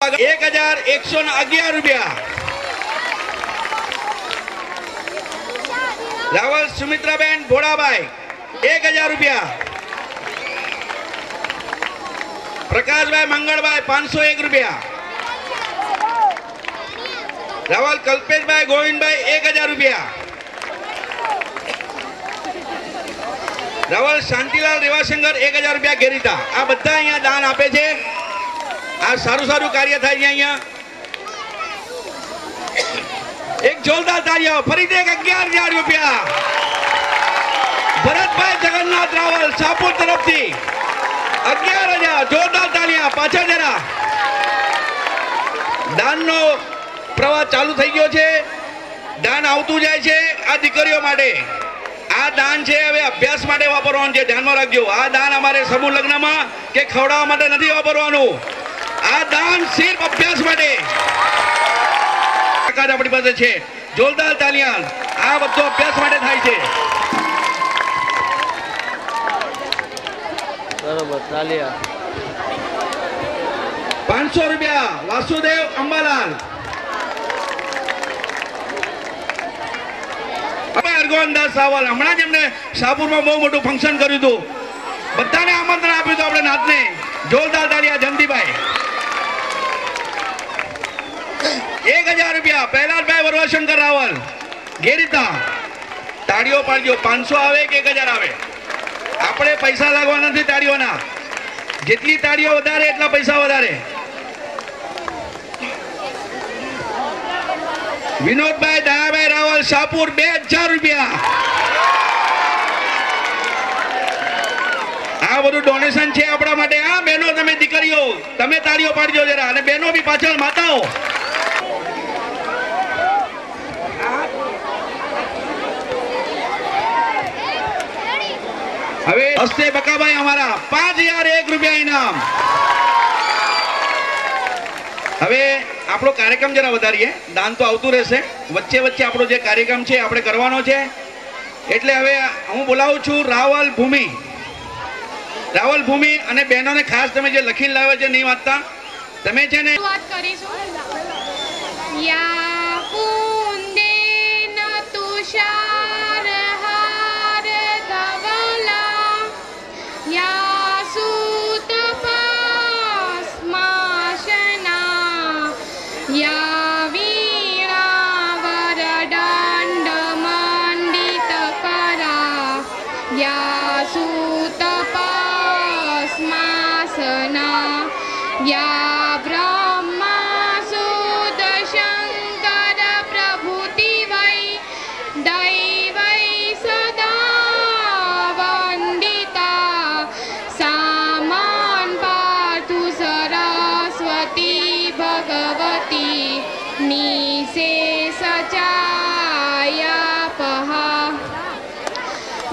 1111 રૂપિયા। રાવલ સુમિત્રાબેન ભોળાભાઈ 1000 રૂપિયા। પ્રકાશભાઈ મંગળભાઈ 501 રૂપિયા। રાવલ કલ્પેશભાઈ ગોવિંદભાઈ 1000 રૂપિયા। રાવલ શાંતિલાલ રેવાશંકર 1000 રૂપિયા ઘેરીતા। આ બધા અહીંયા દાન આપે છે। આ સારું સારું કાર્ય થાય છે અહીંયા। એક જોરદાર તાળીઓ ફરીથી 11,000 રૂપિયા ભરતભાઈ જગન્નાથ રાવલ સાપુર તરફથી 11,000 જોરદાર તાળીઓ। પાછળ જરા દાનનો પ્રવાહ ચાલુ થઈ ગયો છે। દાન આવતું જાય છે આ દીકરીઓ માટે। આ દાન છે હવે અભ્યાસ માટે વાપરવાનું છે, ધ્યાનમાં રાખજો। આ દાન અમારે સમૂહ લગ્નમાં કે ખવડાવવા માટે નથી વાપરવાનું। આ દાન સિર્ફ અભ્યાસ માટે આપણી પાસે છે। જોરદાર તાલિયાન। આ બધો અભ્યાસ માટે થાય છે। બરોબર તાલિયા। 500 રૂપિયા વાસુદેવ અંબાલાલ। અરગોનદાસ રાવલ હમણાં જ એમને શાહપુરમાં બહુ મોટું ફંક્શન કર્યું હતું, બધાને આમંત્રણ આપ્યું હતું આપણે નાથને। જોરદાર તાલિયા જયંતિભાઈ। 1000 રૂપિયા પ્રહલાદભાઈ વરવાશંકર રાવલ ગેરીતા। તાળીઓ પાડજો। 500 આવે કે 1000 આવે, આપણે પૈસા લાગવા નથી તાળીઓના। જેટલી તાળીઓ વધારે એટલા પૈસા વધારે। વિનોદભાઈ દયાભાઈ રાવલ શાહપુર 2000 રૂપિયા। આ બધું ડોનેશન છે આપણા માટે। હા બહેનો, તમે દીકરીઓ તમે તાળીઓ પાડજો જરા, અને બહેનો બી પાછળ માતાઓ। હવે હસ્તે બકાભાઈ અમારા 5001 રૂપિયા ઇનામ। હવે આપણો કાર્યક્રમ જરા વધારીએ। દાન તો આવતું રહેશે, વચ્ચે વચ્ચે આપણો જે કાર્યક્રમ છે આપણે કરવાનો છે। એટલે હવે હું બોલાવું છું રાવલ ભૂમિ અને બહેનોને ખાસ તમે જે લખીને લાવ્યા છે નહીં વાંચતા તમે છે ને વાત કરીશું। યા કુંદેન તુષાર હાર ધવલા યા સુત પાસ્માશના યા વીણા વરદંડ મંડિત કરા યા સુત પાસ્માસના યા બ્રહ્મા સુદ શંકર પ્રભુતિ વૈ દૈવૈ સદા વંદિતા સામાન પાર્થુ સરસ્વતી ભગવતી નિશેષ ચાયાપહા।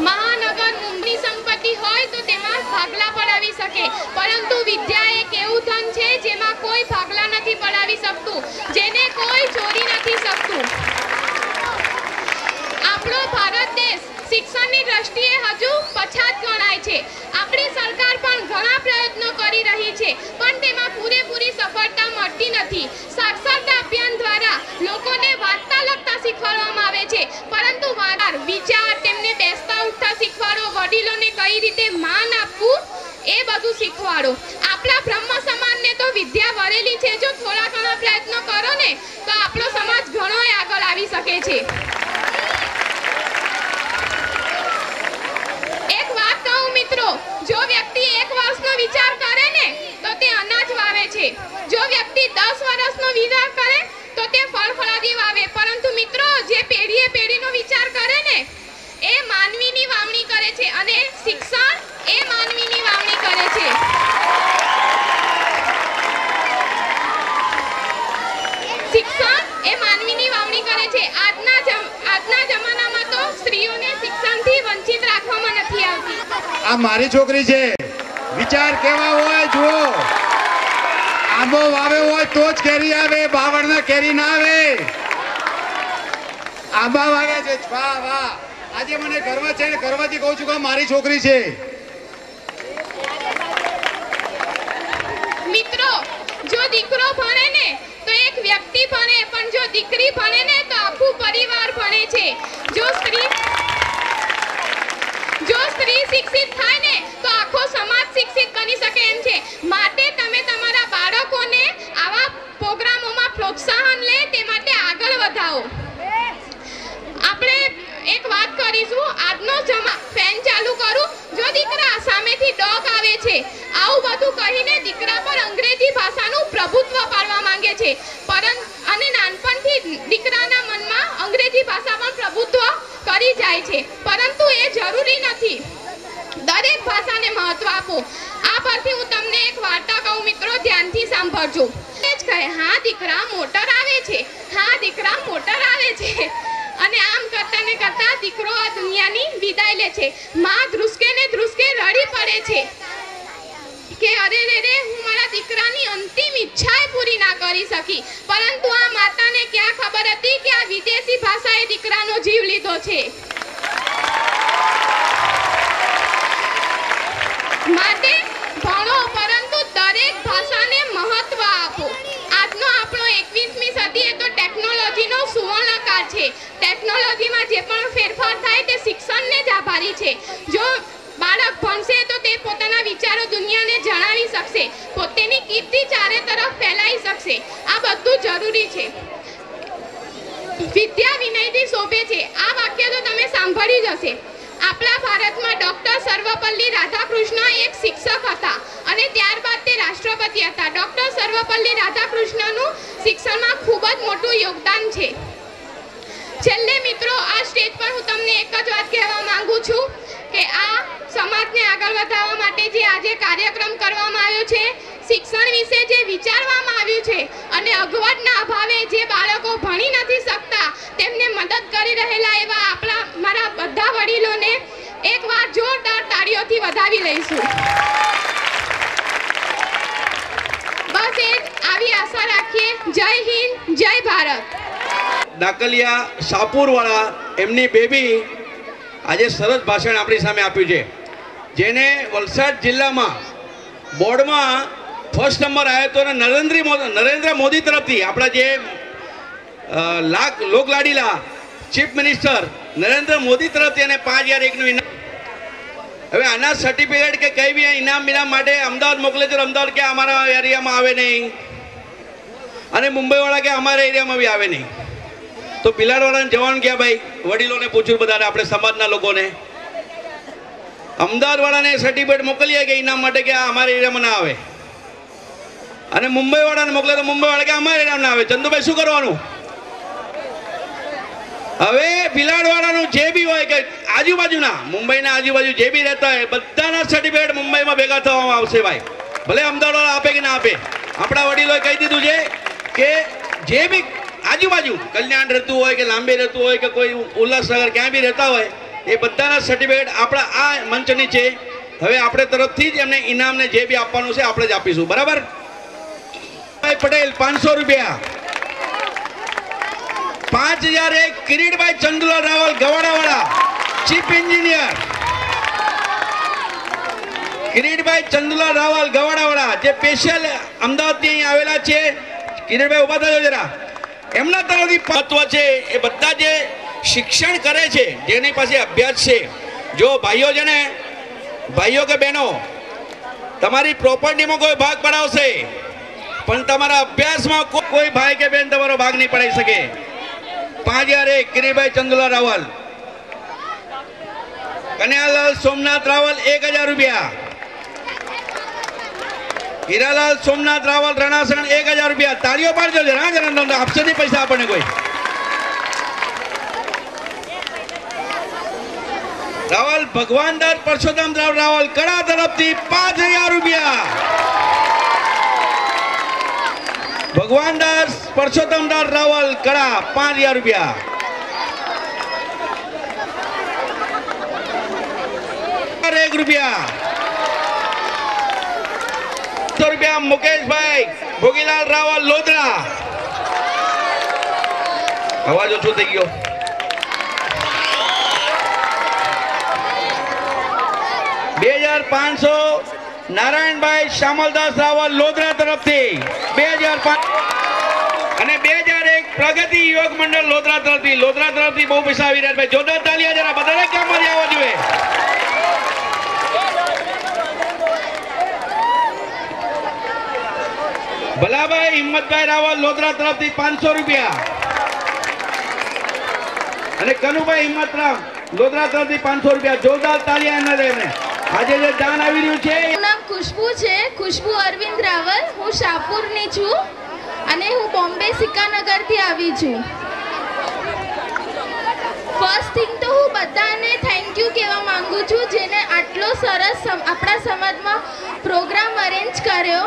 મહાનગર મુંબઈ સંપત્તિ હોય તો તેમાં ભાગલા પડાવી શકે, પરંતુ વિદ્યા એક એવું ધન છે જેમાં કોઈ ભાગલા નથી પડાવી શકતું, જેને કોઈ ચોરી નથી શકતું। આપણો ભારત દેશ શિક્ષણની દ્રષ્ટિએ હજુ પછાત ગણાય છે। આપણી સરકાર પણ ઘણા પ્રયત્નો કરી રહી છે, પણ તેમાં પૂરેપૂરી સફળતા મળતી નથી। સાક્ષરતા અભિયાન દ્વારા લોકોને વાંચતા લખતા શીખવાડવામાં આવે છે, પરંતુ વિચાર તેમને બેસતા ઉઠતા શીખવાડો, વડીલોને કઈ રીતે માન આપવું એ બધું શીખવાડો। આપણા બ્રહ્મ સમાજને તો વિદ્યા વરેલી છે, જો થોડા ઘણા પ્રયત્નો કરો ને તો આપણો સમાજ ઘણો આગળ આવી શકે છે। એક વાત કહું મિત્રો, જો વ્યક્તિ 1 વર્ષનો વિચાર કરે ને તો તે અનાજ વાવે છે, જો વ્યક્તિ 10 વર્ષનો વિચાર કરે તો તે ફળફળાદી વાવે, પરંતુ મિત્રો જે પેઢીનો વિચાર કરે ને એ માનવીની વાવણી કરે છે, અને શિક્ષણ એ માનવીની વાવણી કરે છે। શિક્ષણ એ માનવીની વાવણી કરે છે। આજના જમાનામાં તો સ્ત્રીઓને શિક્ષણથી વંચિત રાખવામાં નથી આવતી। આ મારી છોકરી છે, વિચાર કેવા હોય જુઓ। આંબો વાવે હોય તો જ કેરી આવે, બાવળના કેરી ના આવે। આંબા વાવે છે, વાહ વાહ। આજે મને ગર્વ છે, ગર્વથી કહું છું કે મારી છોકરી છે। મિત્રો જો દીકરો ભણે ને તો એક વ્યક્તિ ભણે, પણ જો દીકરી ભણે ને તો આખું પરિવાર ભણે છે. જો સ્ત્રી શિક્ષિત થાય ને તો આખો સમાજ શિક્ષિત બની શકે એમ છે. માટે તમે તમારા બાળકોને આવા પ્રોગ્રામોમાં પ્રોત્સાહન લે તે માટે આગળ વધાવો. આપણે એક વાત કરીશું. આજનો ફેન ચાલુ કરું. જો દીકરા સામેથી ડોગ આવે છે આવું બધું કહીને દીકરા પર અંગ્રેજી ભાષાનું પ્રભુત્વ પાડવા માંગે છે, અને નાનપણથી દીકરાના મનમાં અંગ્રેજી ભાષા પર પ્રભુત્વ કરી જાય છે, પરંતુ એ જરૂરી નથી. દરેક ભાષાને મહત્વ આપો. આ પરથી હું તમને એક વાર્તા કહું મિત્રો, ધ્યાનથી સાંભળજો. એ જ કહે, હા દીકરા મોટર આવે છે, હા દીકરા મોટર આવે છે. અને આમ કરતા ને કરતા દીકરો આ દુનિયાની વિદાય લે છે. માં ધ્રુસકે ને ધ્રુસકે રડી પડે છે કે અરે રે રે, હું મારા દીકરાની અંતિમ ઈચ્છા પૂરી ના કરી શકી. પરંતુ આ માતાને ક્યાં ખબર હતી કે આ વિદેશી ભાષાએ દીકરાનો જીવ લીધો છે. માટે ભણો, પરંતુ દરેક ભાષાને મહત્વ આપો. આજનો આપણો 21મી સદી એ તો ટેકનોલોજીનો સુવર્ણકાળ છે. ટેકનોલોજીમાં જે પણ ફેરફાર થાય તે શિક્ષણને જ આભારી છે. જો બાળક ભણશે તો તે પોતાના વિચારો દુનિયાને જણાવી શકશે, પોતાની કીર્તિ ચારે તરફ ફેલાઈ શકશે. આ બધું જરૂરી છે. વિદ્યા વિનયથી શોભે છે. આ વાક્ય તો તમે સાંભળી જ હશે. આપણા ભારતમાં ડોક્ટર સર્વપલ્લી રાધાકૃષ્ણ એક શિક્ષક હતા અને ત્યારબાદ તે રાષ્ટ્રપતિ હતા. ડોક્ટર સર્વપલ્લી રાધાકૃષ્ણનું શિક્ષણમાં ખૂબ જ મોટું યોગદાન છે. છેલ્લે મિત્રો, આ સ્ટેજ પર હું તમને એક જ વાત કહેવા માંગુ છું કે આ સમાજને આગળ વધારવા માટે જે આજે કાર્યક્રમ કરવામાં આવ્યો છે, શિક્ષણ વિશે જે વિચારવામાં આવ્યું છે, અને અગવડના અભાવે જે બાળકો ભણી નથી શકતા તેમને મદદ કરી રહેલા એવા મારા બધા વડીલોને એકવાર જોરદાર તાળીઓથી વધાવી લઈશું. બસ એ આવી આશા રાખીએ. જય હિન્દ, જય ભારત. ડાકલિયા સાપુરવાળા એમની બેબી આજે સરસ ભાષણ આપણી સામે આપ્યું છે, જેને વલસાડ જિલ્લામાં બોર્ડમાં ફર્સ્ટ નંબર આવ્યો હતો. અને નરેન્દ્ર મોદી તરફથી આપણા જે લોકલાડીલા ચીફ મિનિસ્ટર નરેન્દ્ર મોદી તરફથી એને 5001નું ઇનામ. હવે આના સર્ટિફિકેટ કે કંઈ બી ઇનામ બિનામ માટે અમદાવાદ મોકલે છે. અમદાવાદ કે અમારા એરિયામાં આવે નહીં, અને મુંબઈવાળા કે અમારા એરિયામાં બી આવે નહીં. તો પિલાડવાળાને જવાનું ક્યાં ભાઈ? વડીલોને પૂછ્યું, બધાને, આપણે સમાજના લોકોને. અમદાવાદવાળાને સર્ટિફિકેટ મોકલીએ કે ઇનામ માટે કે આ અમારા એરિયામાં ના આવે, અને મુંબઈવાળાને મોકલે તો મુંબઈવાળા કે અમારા એરિયામાં ના આવે. ચંદુભાઈ શું કરવાનું? હવે ભિલાડવાળાનું જે બી હોય કે આજુબાજુના મુંબઈના આજુબાજુ જે બી રહેતા હોય બધાના સર્ટિફિકેટ મુંબઈમાં ભેગા થવામાં આવશે ભાઈ. ભલે અમદાવાદવાળા આપે કે ના આપે, આપણા વડીલોએ કહી દીધું છે કે જે બી આજુબાજુ કલ્યાણ રહેતું હોય કે લાંબી રહેતું હોય કે કોઈ ઉલ્લાસનગર ક્યાંય બી રહેતા હોય એ બધાના સર્ટિફિકેટ આપણા આ મંચ નીચે હવે આપણે તરફથી જ એમને ઇનામને જે બી આપવાનું છે આપણે જ આપીશું. બરાબર? પટેલ 500 રૂપિયા. 5001 કિરીટભાઈ ચંદુલાલ રાવલ ગવાડાવાળા ચીફ એન્જિનિયર. કિરીટભાઈ ચંદુલાલ રાવલ ગવાડાવાળા જે સ્પેશિયલ અમદાવાદથી અહીં આવેલા છે. કિરીટભાઈ ઉભા થયો જરા. એમના તરફથી મહત્વ છે એ બધા જે શિક્ષણ કરે છે, જેની પાસે અભ્યાસ છે. જો ભાઈઓ છે ને, ભાઈઓ કે બહેનો, તમારી પ્રોપર્ટીમાં કોઈ ભાગ પડાવશે પણ તમારા અભ્યાસમાં કોઈ ભાઈ કે બહેન તમારો ભાગ નહીં પડાવી શકે. 5001 કિરીટભાઈ ચંદુલાલ રાવલ. કન્યાલાલ સોમનાથ રાવલ 1000 રૂપિયા. હીરાલાલ સોમનાથ રાવલ રણાસણ 1000 રૂપિયા. તાળીઓ પાડજો જરા, જરા આપશે નહીં પૈસા આપણને કોઈ. રાવલ ભગવાનદાસ પરસોત્તમ રાવલ કડા તરફથી 5000 રૂપિયા. ભગવાનદાસ પરસોત્તમદાસ રાવલ કડા 5000 રૂપિયા. ₹1 ₹100 મુકેશભાઈ ભોગીલાલ રાવલ લોધરા. અવાજ ઓછો થઈ ગયો. 2500 નારાયણભાઈ શામલદાસ રાવલ લોધરા તરફથી 2005 અને 2001 પ્રગતિ યુવક મંડળ લોધરા તરફથી બહુ પૈસા આવી રહ્યા. ભાઈ જોરદાર તાલિયા જરા બધાને કામમાં આવવા જોઈએ. ભલાભાઈ હિંમતભાઈ રાવલ લોધરા તરફથી 500 રૂપિયા અને કનુભાઈ હિંમતરામ લોધરા તરફથી 500 રૂપિયા. જોરદાર તાલિયા એના દેને. આજે જે દાન આવી રહ્યું છે મારું નામ ખુશ્બુ છે, ખુશ્બુ અરવિંદ રાવલ. હું શાહપુરની છું અને હું બોમ્બે સિક્કાનગરથી આવી છું. ફર્સ્ટ થિંગ તો હું બધાને થેન્ક યુ કહેવા માંગુ છું જેને આટલો સરસ આપણા સમાજમાં પ્રોગ્રામ અરેન્જ કર્યો.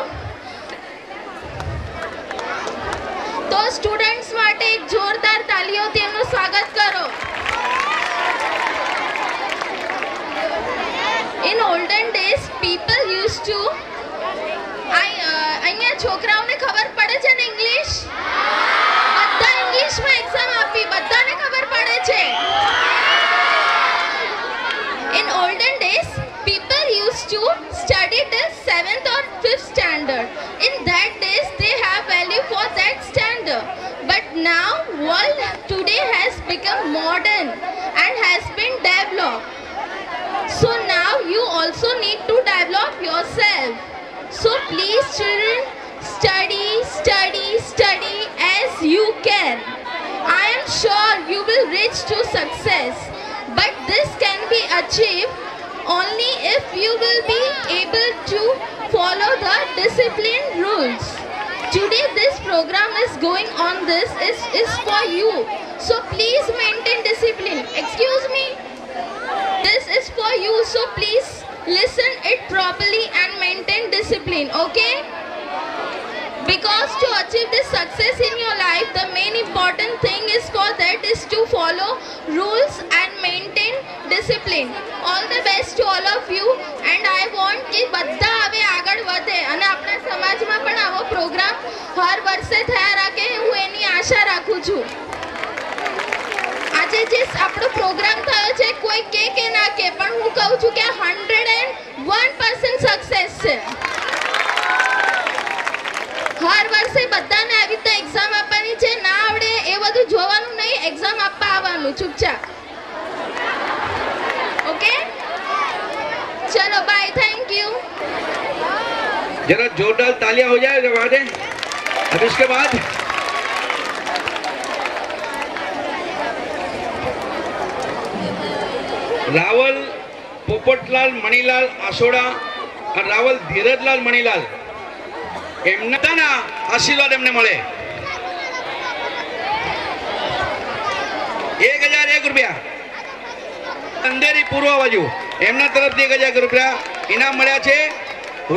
તો સ્ટુડન્ટ્સ માટે એક જોરદાર તાલીઓથી એમનું સ્વાગત કરો. In olden days, people used to. અહીંયા છોકરાઓને ખબર પડે છે ને ઇંગ્લિશ? બધા ઇંગ્લિશમાં એક્ઝામ આપી, બધાને ખબર પડે છે. In olden days, people used to study till 7th or 5th standard. In that days, they have value for that standard. But now, world today has become modern and has been developed. So now you also need to develop yourself. So please children, study as you can. I am sure you will reach to success. But this can be achieved only if you will be able to follow the discipline rules. Today this program is going on. This is for you. So please maintain discipline. Excuse me. This is for you, so please listen it properly and maintain discipline, okay? Because to achieve this success in your life, the main important thing is for that is to follow rules and maintain discipline. All the best to all of you, and I want કે બધા હવે આગળ વધે અને આપણા સમાજમાં પણ આવો પ્રોગ્રામ હર વર્ષે થયા રાખે હું એની આશા રાખું છું. આજે જે આપણો પ્રોગ્રામ થયો છે કોઈ કે ના કે પણ હું કહું છું કે 101% સક્સેસ છે. હર વર્ષે બધાને આવી રીતે એક્ઝામ આપવાની છે. ના આવડે એ બધું જોવાનું નહીં, એક્ઝામ આપવા આવવાનું ચૂપચાપ. ઓકે, ચલો બાય, થેન્ક यू. जरा जोरदार तालियां हो जाए जब आगे. अब इसके बाद रावल पोपटलाल मणिलाल आसोड़ा और रावल धीरजलाल मणिलाल एमना आशीर्वाद एमने मळे 1001 रुपया. अंधेरी पूर्व बाजू एमना तरफथी 1000 रुपया इनाम मळ्या छे.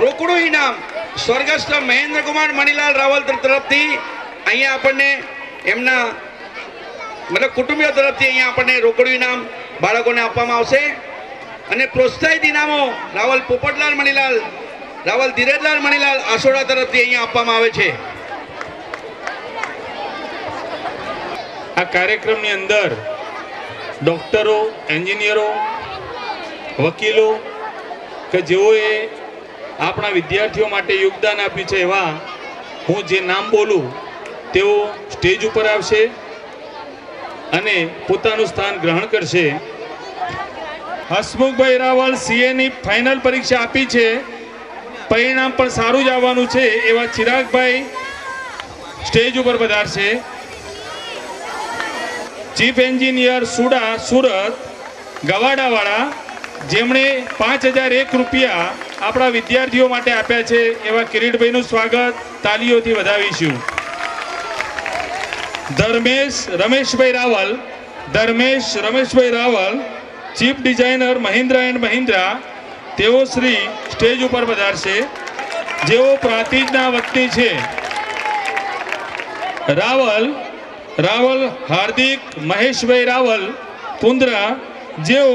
रोकड़ो इनाम स्वर्गस्थ महेंद्र कुमार मणिलाल रावल तरफथी अहींया आपणे एमना मतलब कुटुंबीओ तरफथी अहींया आपणे रोकड़ो इनाम बाळकोने आपवामां आवशे અને પ્રોત્સાહિત ઇનામો રાવલ પોપટલાલ મણીલાલ રાવલ ધીરજલાલ મણીલાલ આસોડા તરફથી અહીંયા આપવામાં આવે છે. આ કાર્યક્રમની અંદર ડોક્ટરો, એન્જિનિયરો, વકીલો કે જેઓએ આપણા વિદ્યાર્થીઓ માટે યોગદાન આપ્યું છે એવા હું જે નામ બોલું તેઓ સ્ટેજ ઉપર આવશે અને પોતાનું સ્થાન ગ્રહણ કરશે. હસમુખભાઈ રાવલ સીએની ફાઇનલ પરીક્ષા આપી છે, પરિણામ પણ સારું જ આવવાનું છે એવા ચિરાગભાઈ સ્ટેજ ઉપર પધારશે. ચીફ એન્જિનિયર સુડા સુરત ગવાડાવાળા જેમણે 5001 રૂપિયા આપણા વિદ્યાર્થીઓ માટે આપ્યા છે એવા કિરીટભાઈનું સ્વાગત તાલીઓથી વધાવીશું. Dharmesh Rameshbhai Raval chief designer Mahindra and Mahindra તેઓ શ્રી સ્ટેજ ઉપર પધારશે જેઓ પ્રાંતિજના વતની છે. રાવલ હાર્દિક મહેશભાઈ રાવલ પુંદ્રા જેઓ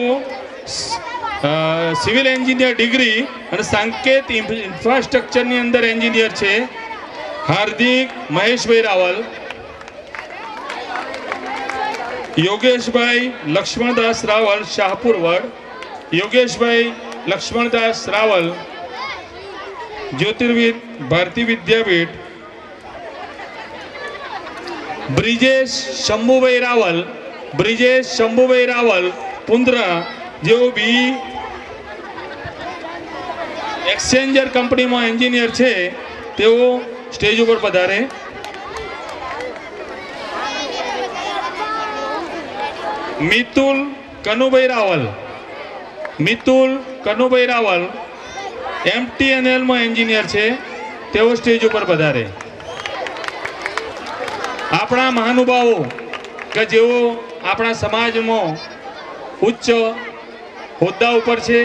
સિવિલ એન્જિનિયર ડિગ્રી અને સાંકેત ઇન્ફ્રાસ્ટ્રક્ચરની અંદર એન્જિનિયર છે. હાર્દિક મહેશભાઈ રાવલ. યોગેશભાઈ લક્ષ્મણદાસ રાવલ શાહપુર વડ યોગેશભાઈ લક્ષ્મણદાસ રાવલ જ્યોતિર્વિદ ભારતી વિદ્યાપીઠ બ્રિજેશ શંભુભાઈ રાવલ પુંદ્રા, જેઓ બી એક્સચેન્જર કંપનીમાં એન્જિનિયર છે, તેઓ સ્ટેજ ઉપર પધારે. મિતુલ કનુભાઈ રાવલ MTNL માં એન્જિનિયર છે, તેઓ સ્ટેજ ઉપર પધારે. આપણા મહાનુભાવો કે જેઓ આપણા સમાજમાં ઉચ્ચ હોદ્દા ઉપર છે,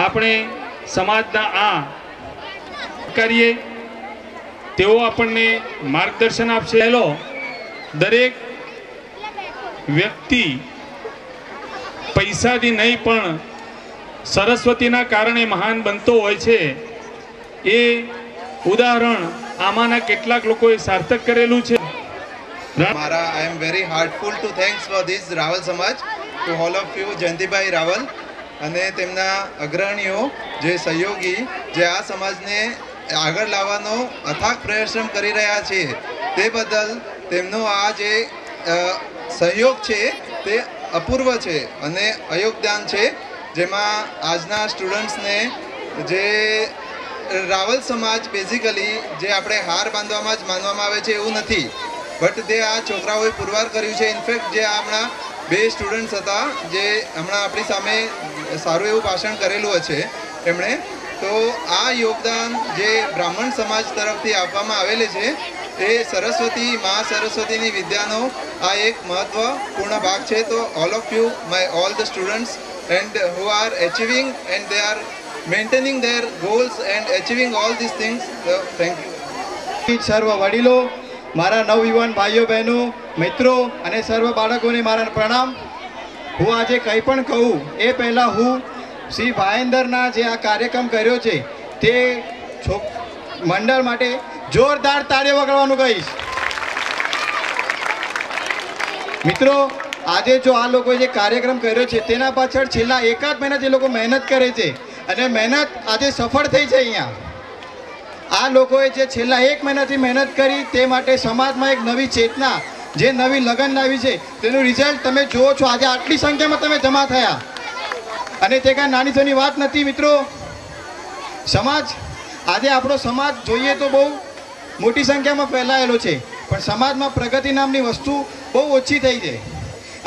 આપણે સમાજના આ કરીએ તેઓ આપણને માર્ગદર્શન આપશે. દરેક વ્યક્તિ પૈસાથી નહીં પણ સરસ્વતીના કારણે મહાન બનતો હોય છે. એ ઉદાહરણ આમાંના કેટલાક લોકોએ સાર્થક કરેલું છે. I am very heartful to thanks for this Raval Samaj, to all of you, Jayantibhai Raval અને તેમના અગ્રણીઓ, જે સહયોગી, જે આ સમાજને આગળ લાવવાનો અથાગ પ્રયત્ન કરી રહ્યા છે, તે બદલ તેમનો આ જે સહયોગ છે તે અપૂર્વ છે અને અયોગદાન છે. જેમાં આજના સ્ટુડન્ટ્સને જે રાવલ સમાજ બેઝિકલી જે આપણે હાર બાંધવામાં જ માનવામાં આવે છે એવું નથી, બટ તે આ છોકરાઓએ પુરવાર કર્યું છે. ઇનફેક્ટ જે હમણાં 2 સ્ટુડન્ટ્સ હતા જે હમણાં આપણી સામે સારું એવું ભાષણ કરેલું છે એમણે, તો આ યોગદાન જે બ્રાહ્મણ સમાજ તરફથી આપવામાં આવેલું છે એ મા સરસ્વતીની વિદ્યાનો આ એક મહત્વપૂર્ણ ભાગ છે. તો all of you, all the students and who are achieving and they are maintaining their goals and achieving all these things, thank you. સર્વ વડીલો, મારા નવયુવાન ભાઈઓ બહેનો, મિત્રો અને સર્વ બાળકોને મારા પ્રણામ. હું આજે કંઈ પણ કહું એ પહેલાં હું શ્રી ભાઈન્દરના જે આ કાર્યક્રમ કર્યો છે તે મંડળ માટે જોરદાર તાળીઓ વગાડવાનું કહીશ. મિત્રો, આજે જો આ લોકોએ જે કાર્યક્રમ કર્યો છે તેના પાછળ છેલ્લા 1 મહિના જે લોકો મહેનત કરે છે અને મહેનત આજે સફળ થઈ છે. અહીંયા આ લોકોએ જે છેલ્લા 1 મહિનાથી મહેનત કરી તે માટે સમાજમાં એક નવી ચેતના, જે નવી લગન લાવી છે, તેનું રિઝલ્ટ તમે જુઓ છો. આજે આટલી સંખ્યામાં તમે જમા થયા અને તે કાંઈ નાની નાની વાત નથી. મિત્રો, આજે આપણો સમાજ જોઈએ તો બહુ મોટી સંખ્યામાં ફેલાયેલો છે, પણ સમાજમાં પ્રગતિ નામની વસ્તુ બહુ ઓછી થઈ છે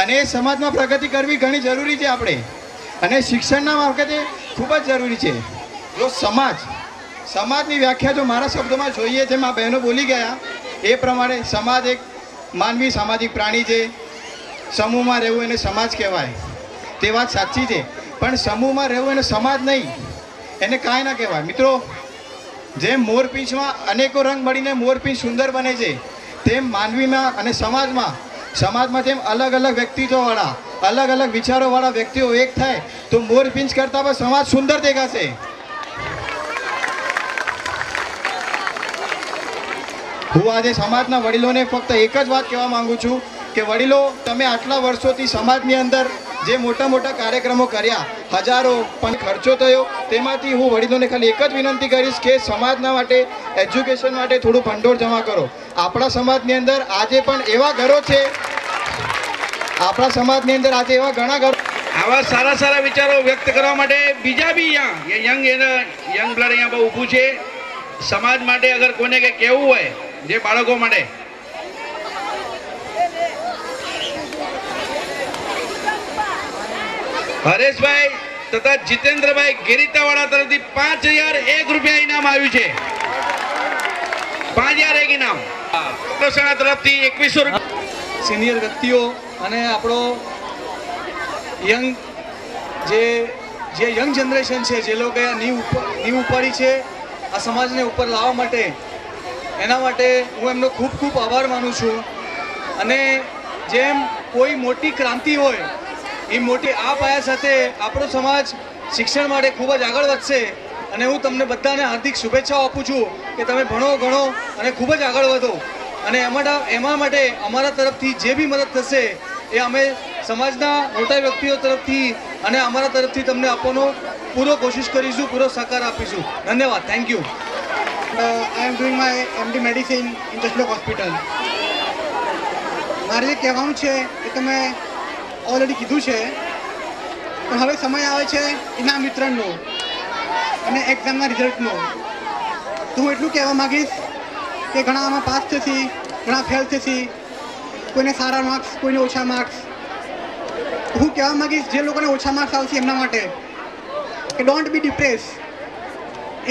અને એ સમાજમાં પ્રગતિ કરવી ઘણી જરૂરી છે આપણે, અને શિક્ષણના માર્ગે ખૂબ જ જરૂરી છે. જો સમાજની વ્યાખ્યા જો મારા શબ્દોમાં જોઈએ, જેમ આ બહેનો બોલી ગયા એ પ્રમાણે, સમાજ એક માનવી સામાજિક પ્રાણી છે. સમૂહમાં રહેવું એને સમાજ કહેવાય, તે વાત સાચી છે, પણ સમૂહમાં રહેવું એને સમાજ નહીં, એને કાંઈ ના કહેવાય. મિત્રો, જેમ મોરપીંછમાં અનેકો રંગ મળીને મોરપીંછ સુંદર બને છે, તેમ માનવીમાં અને સમાજમાં જેમ અલગ અલગ વ્યક્તિત્વવાળા, અલગ અલગ વિચારોવાળા વ્યક્તિઓ એક થાય તો મોરપીંછ કરતાં પણ સમાજ સુંદર દેખાશે. હું આજે સમાજના વડીલોને ફક્ત એક જ વાત કહેવા માંગુ છું કે વડીલો, તમે આટલા વર્ષોથી સમાજની અંદર જે મોટા મોટા કાર્યક્રમો કર્યા, હજારો પણ ખર્ચો થયો, તેમાંથી હું વડીલોને ખાલી એક જ વિનંતી કરીશ કે સમાજના માટે, એજ્યુકેશન માટે થોડું ભંડોળ જમા કરો. આપણા સમાજની અંદર આજે પણ એવા ઘરો છે, આવા સારા વિચારો વ્યક્ત કરવા માટે બીજા બી યંગ બ્લડ અહીંયા બહુ ઊભું છે. સમાજ માટે અગર કોઈને કંઈ કહેવું હોય, જે બાળકો માટે, હરેશભાઈ તથા જીતેન્દ્રભાઈ ગેરીતાવાળા તરફથી 5001 રૂપિયા ઇનામ આવ્યું છે. 5001 ઇનામ તરફથી 2100 રૂપિયા. સિનિયર વ્યક્તિઓ અને આપણો જે યંગ જનરેશન છે, જે લોકોએ નીવ ઉપાડી છે આ સમાજને ઉપર લાવવા માટે, એના માટે હું એમનો ખૂબ ખૂબ આભાર માનું છું. અને જેમ કોઈ મોટી ક્રાંતિ હોય, એ મોટી આ પાયા સાથે આપણો સમાજ શિક્ષણ માટે ખૂબ જ આગળ વધશે. અને હું તમને બધાને હાર્દિક શુભેચ્છાઓ આપું છું કે તમે ભણો, ગણો અને ખૂબ જ આગળ વધો. અને એમાં માટે અમારા તરફથી જે બી મદદ થશે એ અમે સમાજના મોટા વ્યક્તિઓ તરફથી અને અમારા તરફથી તમને આપવાનો પૂરો કોશિશ કરીશું, પૂરો સહકાર આપીશું. ધન્યવાદ. Thank you. I am doing my MD medicine in Jashlock Hospital. મારે જે કહેવાનું છે એ તો મેં ઓલરેડી કીધું છે, પણ હવે સમય આવે છે ઇનામ વિતરણનો અને એક્ઝામના રિઝલ્ટનો. તો હું એટલું કહેવા માગીશ કે ઘણા આમાં પાસ થશે, ઘણા ફેલ થશે, કોઈને સારા માર્ક્સ, કોઈને ઓછા માર્ક્સ. હું કહેવા માગીશ જે લોકોને ઓછા માર્ક્સ આવશે એમના માટે કે ડોન્ટ બી ડિપ્રેસ.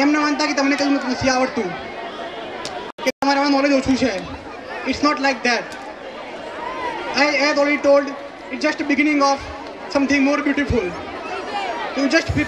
એમ ન માનતા કે તમને કંઈ નથી આવડતું, કે તમારામાં નોલેજ ઓછું છે. It's not like that. I had already told it's just the beginning of something more beautiful. You just prepare.